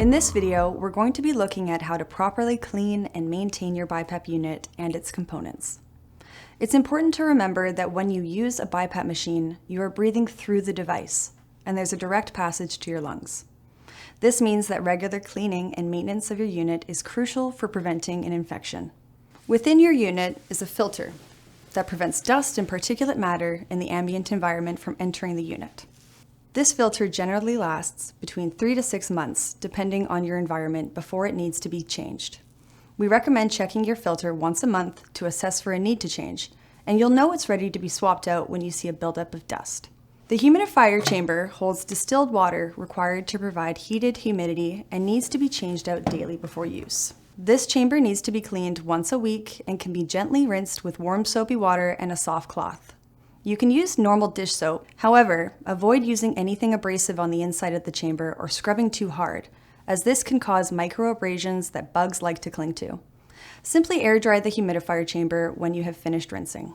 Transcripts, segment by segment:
In this video, we're going to be looking at how to properly clean and maintain your BiPAP unit and its components. It's important to remember that when you use a BiPAP machine, you are breathing through the device, and there's a direct passage to your lungs. This means that regular cleaning and maintenance of your unit is crucial for preventing an infection. Within your unit is a filter that prevents dust and particulate matter in the ambient environment from entering the unit. This filter generally lasts between 3 to 6 months, depending on your environment, before it needs to be changed. We recommend checking your filter once a month to assess for a need to change, and you'll know it's ready to be swapped out when you see a buildup of dust. The humidifier chamber holds distilled water required to provide heated humidity and needs to be changed out daily before use. This chamber needs to be cleaned once a week and can be gently rinsed with warm soapy water and a soft cloth. You can use normal dish soap, however, avoid using anything abrasive on the inside of the chamber or scrubbing too hard, as this can cause microabrasions that bugs like to cling to. Simply air dry the humidifier chamber when you have finished rinsing.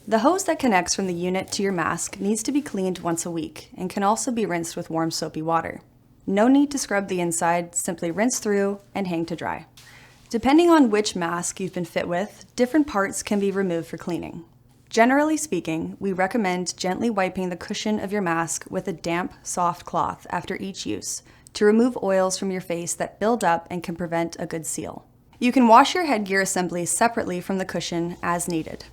The hose that connects from the unit to your mask needs to be cleaned once a week and can also be rinsed with warm soapy water. No need to scrub the inside, simply rinse through and hang to dry. Depending on which mask you've been fit with, different parts can be removed for cleaning. Generally speaking, we recommend gently wiping the cushion of your mask with a damp, soft cloth after each use to remove oils from your face that build up and can prevent a good seal. You can wash your headgear assembly separately from the cushion as needed.